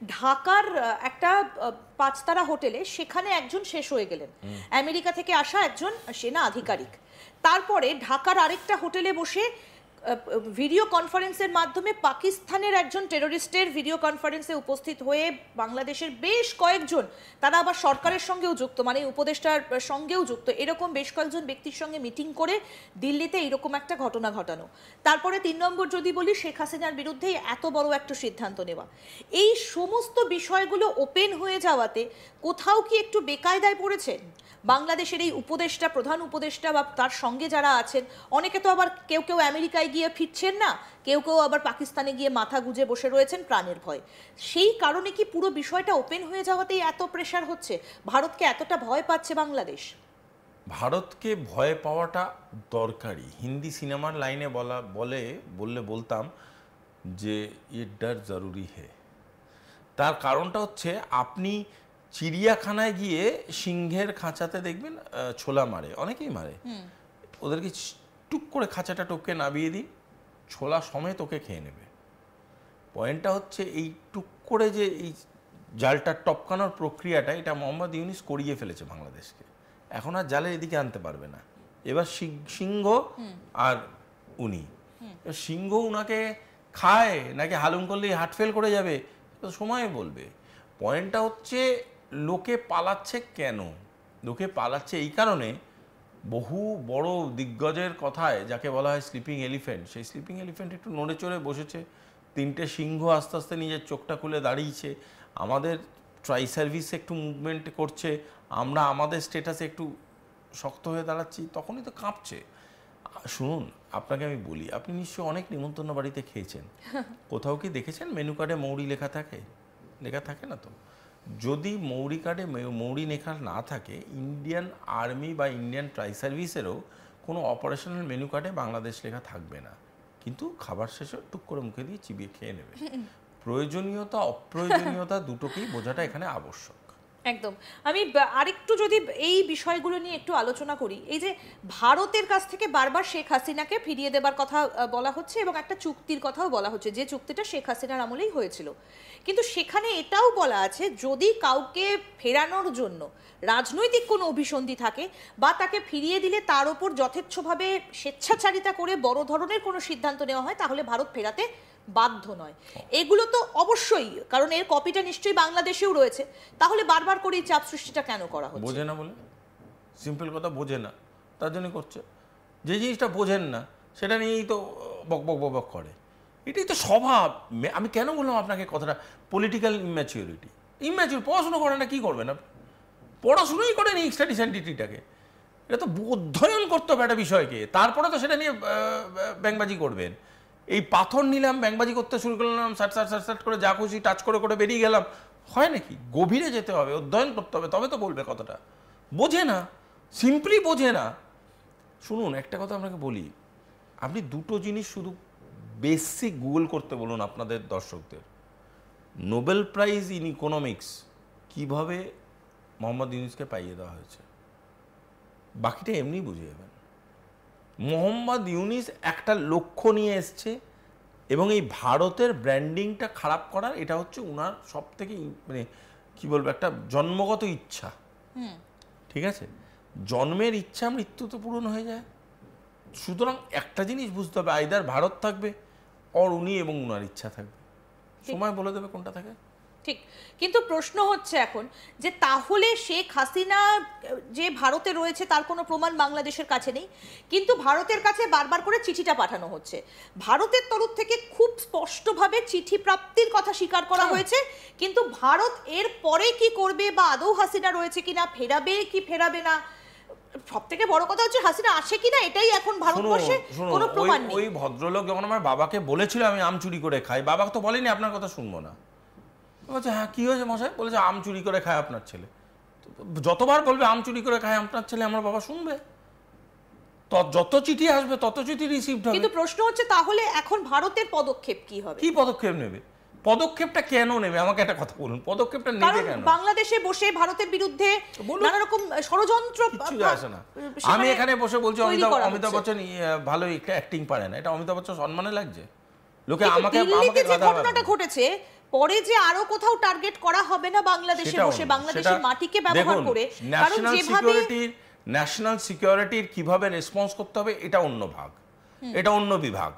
ঢাকার একটা পাঁচতারা হোটেলে সেখানে একজন শেষ হয়ে গেলেন, আমেরিকা থেকে আসা একজন সেনা আধিকারিক। তারপরে ঢাকার আরেকটা হোটেলে বসে ভিডিও কনফারেন্সের মাধ্যমে পাকিস্তানের একজন টেররিস্টের ভিডিও কনফারেন্সে উপস্থিত হয়ে বাংলাদেশের বেশ কয়েকজন, তারা আবার সরকারের সঙ্গেও যুক্ত, মানে উপদেষ্টার সঙ্গেও যুক্ত, এরকম বেশ কয়েকজন ব্যক্তির সঙ্গে মিটিং করে দিল্লিতে এরকম একটা ঘটনা ঘটানো। তারপরে 3 নম্বর যদি বলি, শেখ হাসিনার বিরুদ্ধে এত বড় একটা সিদ্ধান্ত নেওয়া। এই সমস্ত বিষয়গুলো ওপেন হয়ে যাওয়াতে কোথাও কি একটু বেকায়দায় পড়েছেন বাংলাদেশের এই উপদেষ্টা, প্রধান উপদেষ্টা বা তার সঙ্গে যারা আছেন? অনেকে তো আবার কেউ কেউ আমেরিকায় গিয়ে ফিরছেন না, কেউ কেউ আবার পাকিস্তানে গিয়ে মাথা গুঁজে বসে রয়েছেন প্রাণের ভয়। সেই কারণে কি পুরো বিষয়টা ওপেন হয়ে যাওয়াতেই এত প্রেশার হচ্ছে? ভারতকে এতটা ভয় পাচ্ছে বাংলাদেশ? ভারতকে ভয় পাওয়াটা দরকারি। হিন্দি সিনেমার লাইনে বলতাম যে ये डर जरूरी है। তার কারণটা হচ্ছে, আপনি চিড়িয়াখানায় গিয়ে সিংহের খাঁচাতে দেখবেন ছোলা মারে, অনেকেই মারে, ওদেরকে টুক করে খাঁচাটা টপকে নামিয়ে দিন, ছোলা সমেত ওকে খেয়ে নেবে। পয়েন্টটা হচ্ছে, এই টুক করে যে এই জালটা টপকানোর প্রক্রিয়াটা, এটা মোহাম্মদ ইউনূস করিয়ে ফেলেছে বাংলাদেশকে। এখন আর জালের এদিকে আনতে পারবে না। এবার সিংহ আর উনি, সিংহ উনাকে খায় নাকি হালুম করলেই হার্ট ফেল করে যাবে, সময় বলবে। পয়েন্টটা হচ্ছে, লোকে পালাচ্ছে কেন? লোকে পালাচ্ছে এই কারণে, বহু বড় দিগ্গজের কথায় যাকে বলা হয় স্লিপিং এলিফ্যান্ট, সেই স্লিপিং এলিফ্যান্ট একটু নড়ে চড়ে বসেছে। 3টে সিংহ আস্তে আস্তে নিজের চোখটা খুলে দাঁড়িয়েছে। আমাদের ট্রাই সার্ভিস একটু মুভমেন্ট করছে, আমরা আমাদের স্ট্যাটাসে একটু শক্ত হয়ে দাঁড়াচ্ছি, তখনই তো কাঁপছে। শুনুন, আপনাকে আমি বলি, আপনি নিশ্চয়ই অনেক নিমন্ত্রণ বাড়িতে খেয়েছেন, কোথাও কি দেখেছেন মেনু কার্ডে মৌরি লেখা থাকে? লেখা থাকে না তো। যদি মৌরি কার্ডে মৌরি লেখা না থাকে, ইন্ডিয়ান আর্মি বা ইন্ডিয়ান ট্রাই সার্ভিসেরও কোনো অপারেশনাল মেনু কার্ডে বাংলাদেশ লেখা থাকবে না, কিন্তু খাবার শেষে টুক করে মুখে দিয়ে চিবিয়ে খেয়ে নেবে। প্রয়োজনীয়তা অপ্রয়োজনীয়তা দুটোকেই বোঝাটা এখানে আবশ্যক। একদম। আমি আরেকটু যদি এই বিষয়গুলো নিয়ে একটু আলোচনা করি, এই যে ভারতের কাছ থেকে বারবার শেখ হাসিনাকে ফিরিয়ে দেবার কথা বলা হচ্ছে এবং একটা চুক্তির কথাও বলা হচ্ছে, যে চুক্তিটা শেখ হাসিনার আমলেই হয়েছিল, কিন্তু সেখানে এটাও বলা আছে যদি কাউকে ফেরানোর জন্য রাজনৈতিক কোনো অভিসন্ধি থাকে বা তাকে ফিরিয়ে দিলে তার ওপর যথেচ্ছভাবে স্বেচ্ছাচারিতা করে বড় ধরনের কোনো সিদ্ধান্ত নেওয়া হয়, তাহলে ভারত ফেরাতে বাধ্য নয়। এগুলো তো অবশ্যই, কারণ এর কপিটা নিশ্চয়ই বাংলাদেশেও রয়েছে, তাহলে বারবার করে এই চাপ সৃষ্টিটা কেন করা হচ্ছে? বোঝে না বলে, সিম্পল কথা, বোঝে না, তার জন্য করছে। যে জিনিসটা বোঝেন না সেটা নিয়েই তো বক বক বক বক করে। এটাই তো স্বভাব। আমি কেন বললাম আপনাকে কথাটা, পলিটিক্যাল ইম্যাচিউরিটি। ইম্যাচিউর পড়াশুনো করে না, কী করবেন আপনি? পড়াশুনোই করেন এই স্টাডিজ অ্যান্টিটিটাকে। এটা তো অধ্যয়ন করতে হবে একটা বিষয়কে, তারপরে তো সেটা নিয়ে ব্যাংবাজি করবেন। এই পাথর নিলাম, ব্যাংবাজি করতে শুরু করলাম, সাট করে যা খুশি টাচ করে করে বেরিয়ে গেলাম, হয় নাকি? গভীরে যেতে হবে, অধ্যয়ন করতে হবে, তবে তো বলবে কথাটা। বোঝে না, সিম্পলি বোঝে না। শুনুন, একটা কথা আপনাকে বলি, আপনি দুটো জিনিস শুধু বেসিক গুগল করতে বলুন আপনাদের দর্শকদের। নোবেল প্রাইজ ইন ইকোনমিক্স কীভাবে মোহাম্মদ ইউনূসকে পাইয়ে দেওয়া হয়েছে, বাকিটা এমনি বুঝে যাবেন। মোহাম্মদ ইউনূস একটা লক্ষ্য নিয়ে এসছে, এবং এই ভারতের ব্র্যান্ডিংটা খারাপ করার, এটা হচ্ছে ওনার সব থেকে মানে কী বলবো, একটা জন্মগত ইচ্ছা। ঠিক আছে, জন্মের ইচ্ছা মৃত্যু তো পূরণ হয়ে যায়। সুতরাং একটা জিনিস বুঝতে হবে, আইদার ভারত থাকবে আর উনি এবং উনার ইচ্ছা থাকবে, সময় বলে দেবে কোনটা থাকে। ঠিক, কিন্তু প্রশ্ন হচ্ছে এখন যে তাহলে শেখ হাসিনা যে ভারতে রয়েছে তার কোনো প্রমাণ বাংলাদেশের কাছে নেই, কিন্তু ভারতের কাছে বারবার করে চিঠিটা পাঠানো হচ্ছে। ভারতের তরফ থেকে খুব স্পষ্টভাবে চিঠি প্রাপ্তির কথা স্বীকার করা হয়েছে, কিন্তু ভারত এর পরে কি করবে বা আদৌ হাসিনা রয়েছে কিনা, ফেরাবে কি ফেরাবে না, সব থেকে বড় কথা হচ্ছে হাসিনা আসে কিনা, এটাই এখন ভারতবর্ষে কোনো প্রমাণ নেই। ওই ভদ্রলোক যখন আমার বাবাকে বলেছিল আমি আম চুরি করে খাই, বাবা তো বলেনি আপনার কথা শুনবো না। বলছে হ্যাঁ কী হয়েছে মশাই? বলেছে আম চুরি করে খায় আপনার ছেলে। যতবার বলবে আম চুরি করে খায় আপনার ছেলে, আমার বাবা শুনবে? যত চিঠি আসবে তত চিঠি রিসিভড হবে। কিন্তু প্রশ্ন হচ্ছে তাহলে এখন ভারতের পদক্ষেপ কি হবে? কি পদক্ষেপ নেবে? পদক্ষেপটা কেন নেবে আমাকে একটা কথা বলুন, পদক্ষেপটা নেবে কেন? বাংলাদেশে বসে ভারতের বিরুদ্ধে নানা রকম ষড়যন্ত্র, কিছু আসে না। আমি এখানে বসে বলছি অমিতাভ বচ্চন ভালো অ্যাক্টিং পারে না, এটা অমিতাভ বচ্চন সম্মানে লাগছে? লোকে আমাকে ঘটনাটা ঘটেছে পরে যে আরো কোথাও টার্গেট করা হবে না বাংলাদেশে বসে, বাংলাদেশের মাটিকে ব্যবহার করে, কারণ যেভাবে ন্যাশনাল সিকিউরিটির কিভাবে রেসপন্স করতে হবে এটা অন্য ভাগ, এটা অন্য বিভাগ।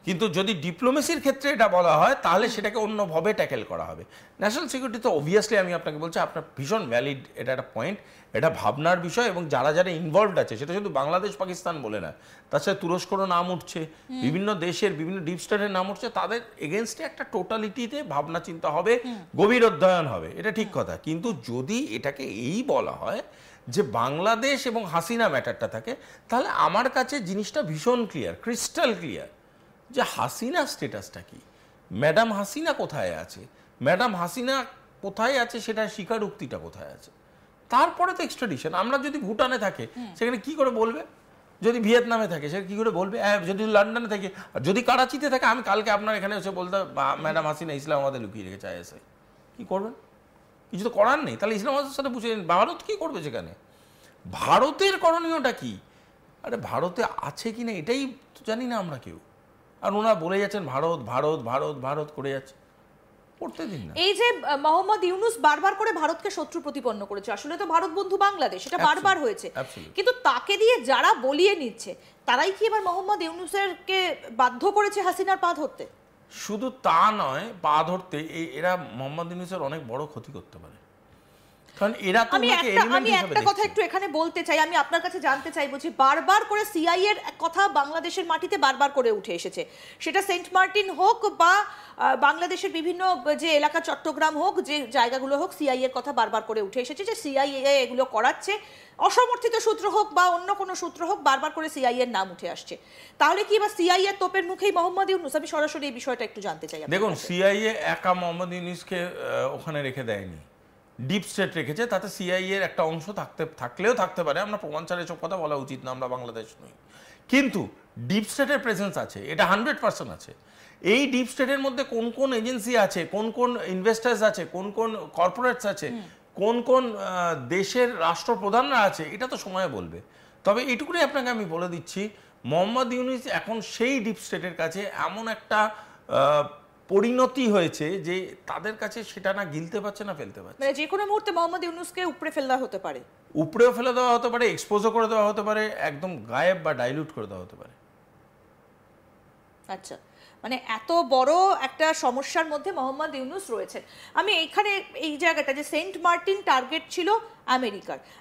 কিন্তু যদি ডিপ্লোমেসির ক্ষেত্রে এটা বলা হয় তাহলে সেটাকে অন্যভাবে ট্যাকেল করা হবে। ন্যাশনাল সিকিউরিটি তো অবভিয়াসলি আমি আপনাকে বলছি, আপনার ভীষণ ভ্যালিড এটা একটা পয়েন্ট, এটা ভাবনার বিষয়। এবং যারা যারা ইনভলভড আছে, সেটা শুধু বাংলাদেশ পাকিস্তান বলে না, তার সাথে তুরস্করও নাম উঠছে, বিভিন্ন দেশের বিভিন্ন ডিপ স্টেটের নাম উঠছে, তাদের এগেনস্টে একটা টোটালিটিতে ভাবনা চিন্তা হবে, গভীর অধ্যয়ন হবে, এটা ঠিক কথা। কিন্তু যদি এটাকে এই বলা হয় যে বাংলাদেশ এবং হাসিনা ম্যাটারটা থাকে, তাহলে আমার কাছে জিনিসটা ভীষণ ক্লিয়ার, ক্রিস্টাল ক্লিয়ার, যে হাসিনা স্ট্যাটাসটা কি, ম্যাডাম হাসিনা কোথায় আছে, ম্যাডাম হাসিনা কোথায় আছে সেটার স্বীকারোক্তিটা কোথায় আছে। তারপরে তো এক্সট্রাডিশন। আমরা যদি ভুটানে থাকে সেখানে কি করে বলবে, যদি ভিয়েতনামে থাকে সেখানে কি করে বলবে, যদি লন্ডনে থাকে, যদি করাচিতে থাকে, আমি কালকে আপনার এখানে এসে বলতে ম্যাডাম হাসিনা ইসলামাবাদে লুকিয়ে রেখেছে আইএসআই, কি করবেন? কিছু তো করার নেই। তাহলে ইসলামাবাদের সাথে বুঝে নিন ভারত কি করবে সেখানে, ভারতের করণীয়টা কি? আরে ভারতে আছে কিনা এটাই জানি না আমরা কেউ, আর ওনারা বলে যাচ্ছেন ভারত ভারত ভারত ভারত করে যাচ্ছে, করতে দিন না। এই যে মোহাম্মদ ইউনূস বারবার করে ভারতকে শত্রু প্রতিপন্ন করেছে, আসলে তো ভারত বন্ধু বাংলাদেশ, এটা বারবার হয়েছে, কিন্তু তাকে দিয়ে যারা বলিয়ে নিচ্ছে তারাই কি এবার মোহাম্মদ ইউনূসেরকে বাধ্য করেছে হাসিনার পা ধরতে? শুধু তা নয়, পা ধরতে এরা মোহাম্মদ ইউনূসের অনেক বড় ক্ষতি করতে পারে, কারণ এরা তো আমি একটা কথা একটু এখানে বলতে চাই, আমি আপনার কাছে জানতে চাইবো যে বারবার করে সিআই এর কথা বাংলাদেশের মাটিতে বারবার করে উঠে এসেছে, সেটা সেন্ট মার্টিন হোক বা বাংলাদেশের বিভিন্ন যে এলাকা, চট্টগ্রাম হোক, যে জায়গাগুলো হোক, সিআই এর কথা বারবার করে উঠে এসেছে যে সিআইএ এগুলো করাচ্ছে, অসমর্থিত সূত্র হোক বা অন্য কোনো সূত্র হোক, বারবার করে সিআই এর নাম উঠে আসছে। তাহলে কি এবার সিআই এর তোপের মুখেই মোহাম্মদ ইউনূস? আমি সরাসরি এই বিষয়টা একটু জানতে চাই। দেখুন, সিআইএ একা মোহাম্মদ ইউনূসকে ওখানে রেখে দেয়নি, ডিপ স্টেট রেখেছে, তাতে সিআইএ এর একটা অংশ থাকলেও থাকতে পারে, আমরা প্রমাণ ছাড়া এসব কথা বলা উচিত না, আমরা বাংলাদেশ নই, কিন্তু ডিপ স্টেটের প্রেজেন্স আছে, এটা 100% আছে। এই ডিপ স্টেটের মধ্যে কোন কোন এজেন্সি আছে, কোন কোন ইনভেস্টার্স আছে, কোন কোন কর্পোরেটস আছে, কোন কোন দেশের রাষ্ট্রপ্রধানরা আছে, এটা তো সময় বলবে। তবে এটুকুনি আপনাকে আমি বলে দিচ্ছি, মোহাম্মদ ইউনূস এখন সেই ডিপ স্টেটের কাছে এমন একটা পরিণতি হয়েছে যে তাদের কাছে সেটা না গিলতে পারছে না ফেলতে পারছে, মানে যে কোনো মুহূর্তে মোহাম্মদ ইউনূসকে উপড়ে ফেলা হতে পারে, উপড়েও ফেলে দেওয়া হতে পারে, এক্সপোজও করে দেওয়া হতে পারে, একদম গায়েব বা ডাইলিউট করে দেওয়া হতে পারে। আচ্ছা, মানে এত বড় একটা সমস্যার মধ্যে মোহাম্মদ ইউনূস রয়েছেন। আমি এইখানে এই জায়গাটা, যে সেন্ট মার্টিন টার্গেট ছিল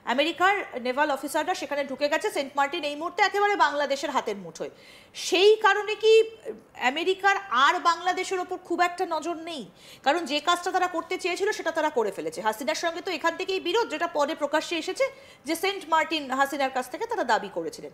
আমেরিকার নেভাল অফিসাররা সেখানে ঢুকে গেছে, সেন্ট মার্টিন এই মুহূর্তে একেবারে বাংলাদেশের হাতের মুঠোয়, সেই কারণে কি আমেরিকার আর বাংলাদেশের ওপর খুব একটা নজর নেই? কারণ যে কাজটা তারা করতে চেয়েছিল সেটা তারা করে ফেলেছে। হাসিনার সঙ্গে তো এখান থেকেই বিরোধ, যেটা পরে প্রকাশ্যে এসেছে, যে সেন্ট মার্টিন হাসিনার কাছ থেকে তারা দাবি করেছিলেন।